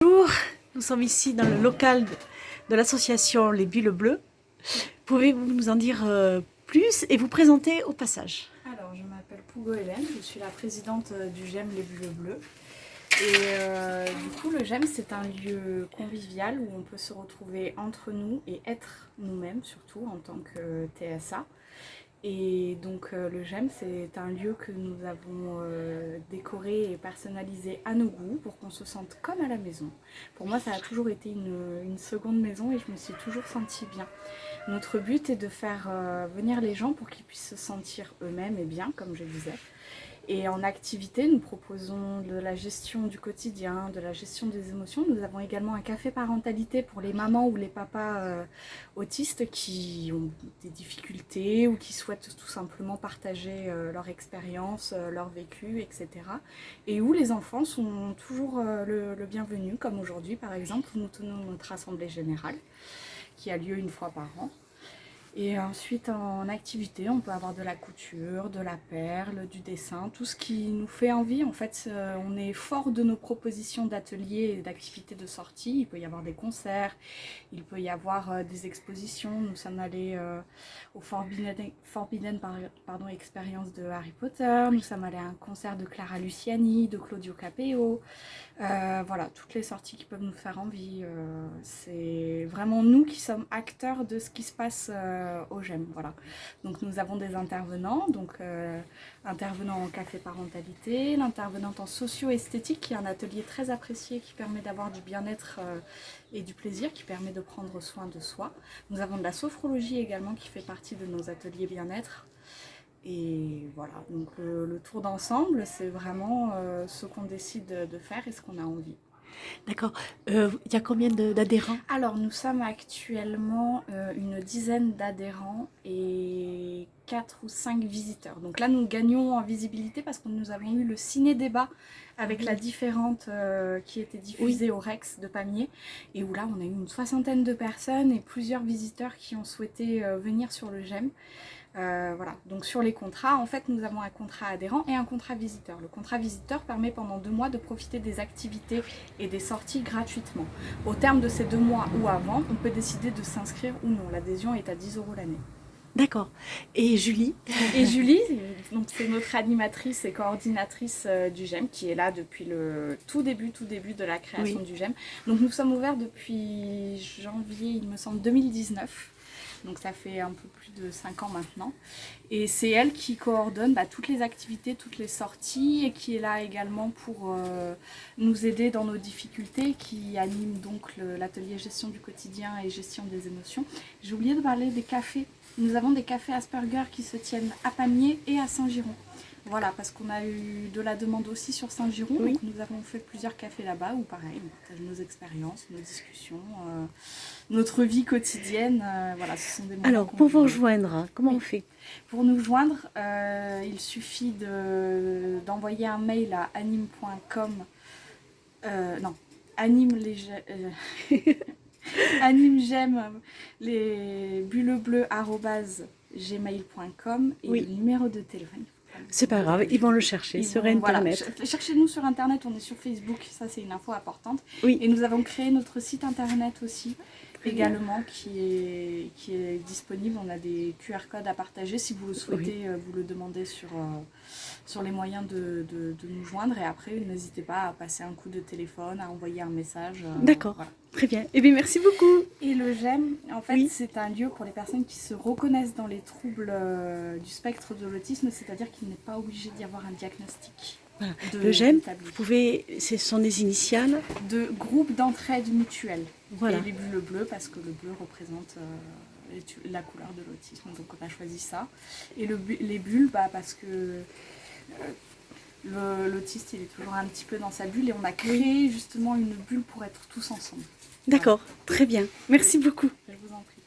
Bonjour, nous sommes ici dans le local de l'association Les Bulles Bleues. Pouvez-vous nous en dire plus et vous présenter au passage? Alors, je m'appelle Pougo Hélène, je suis la présidente du GEM Les Bulles Bleues. Et du coup, le GEM, c'est un lieu convivial où on peut se retrouver entre nous et être nous-mêmes, surtout en tant que TSA. Et donc, le GEM, c'est un lieu que nous avons décoré et personnalisé à nos goûts pour qu'on se sente comme à la maison. Pour moi, ça a toujours été une seconde maison et je me suis toujours sentie bien. Notre but est de faire venir les gens pour qu'ils puissent se sentir eux-mêmes et bien, comme je disais. Et en activité, nous proposons de la gestion du quotidien, de la gestion des émotions. Nous avons également un café parentalité pour les mamans ou les papas autistes qui ont des difficultés ou qui souhaitent tout simplement partager leur expérience, leur vécu, etc. Et où les enfants sont toujours le bienvenu, comme aujourd'hui par exemple, où nous tenons notre assemblée générale qui a lieu une fois par an. Et ensuite, en activité, on peut avoir de la couture, de la perle, du dessin, tout ce qui nous fait envie. En fait, on est fort de nos propositions d'ateliers et d'activités de sortie. Il peut y avoir des concerts, il peut y avoir des expositions. Nous sommes allés au Forbidden Experience de Harry Potter. Nous sommes allés à un concert de Clara Luciani, de Claudio Capeo. Voilà, toutes les sorties qui peuvent nous faire envie. C'est vraiment nous qui sommes acteurs de ce qui se passe au GEM. Voilà. Donc nous avons des intervenants, intervenant en café parentalité, l'intervenante en socio-esthétique qui est un atelier très apprécié qui permet d'avoir du bien-être et du plaisir, qui permet de prendre soin de soi. Nous avons de la sophrologie également qui fait partie de nos ateliers bien-être. Et voilà, donc le tour d'ensemble, c'est vraiment ce qu'on décide de faire et ce qu'on a envie. D'accord. Il y a combien d'adhérents? Alors, nous sommes actuellement une dizaine d'adhérents et 4 ou 5 visiteurs. Donc là, nous gagnons en visibilité parce que nous avons eu le ciné-débat avec la différente qui était diffusée au Rex de Pamiers. Et où là, on a eu une 60aine de personnes et plusieurs visiteurs qui ont souhaité venir sur le GEM. Voilà, donc sur les contrats, en fait, nous avons un contrat adhérent et un contrat visiteur. Le contrat visiteur permet pendant 2 mois de profiter des activités et des sorties gratuitement. Au terme de ces 2 mois ou avant, on peut décider de s'inscrire ou non. L'adhésion est à 10 € l'année. D'accord. Et Julie? Et Julie, donc c'est notre animatrice et coordinatrice du GEM qui est là depuis le tout début de la création du GEM. Donc nous sommes ouverts depuis janvier, il me semble, 2019. Donc ça fait un peu plus de 5 ans maintenant. Et c'est elle qui coordonne toutes les activités, toutes les sorties et qui est là également pour nous aider dans nos difficultés, qui anime donc l'atelier gestion du quotidien et gestion des émotions. J'ai oublié de parler des cafés. Nous avons des cafés Asperger qui se tiennent à Pamiers et à Saint-Giron. Voilà, parce qu'on a eu de la demande aussi sur Saint-Giron, donc nous avons fait plusieurs cafés là-bas où pareil, on partage nos expériences, nos discussions, notre vie quotidienne, voilà, ce sont des moments. Alors, pour vous rejoindre, comment on fait? Pour nous joindre, il suffit d'envoyer un mail à anime.com, animegem les bullebleues@gmail.com et le numéro de téléphone. C'est pas grave, ils vont le chercher sur Internet. Voilà, cherchez-nous sur Internet, on est sur Facebook, ça c'est une info importante. Oui. Et nous avons créé notre site Internet aussi, également, qui est disponible. On a des QR codes à partager si vous le souhaitez, vous le demandez sur les moyens de nous joindre. Et après, n'hésitez pas à passer un coup de téléphone, à envoyer un message. D'accord, voilà. Très bien. Eh bien, merci beaucoup. Et le GEM, en fait, c'est un lieu pour les personnes qui se reconnaissent dans les troubles du spectre de l'autisme, c'est-à-dire qu'il n'est pas obligé d'y avoir un diagnostic. Voilà. Le GEM, ce sont des initiales de groupe d'entraide mutuelle. Voilà. Et les bulles bleues, parce que le bleu représente la couleur de l'autisme, donc on a choisi ça. Et les bulles, parce que l'autiste, il est toujours un petit peu dans sa bulle et on a créé justement une bulle pour être tous ensemble. D'accord, très bien. Merci beaucoup. Je vous en prie.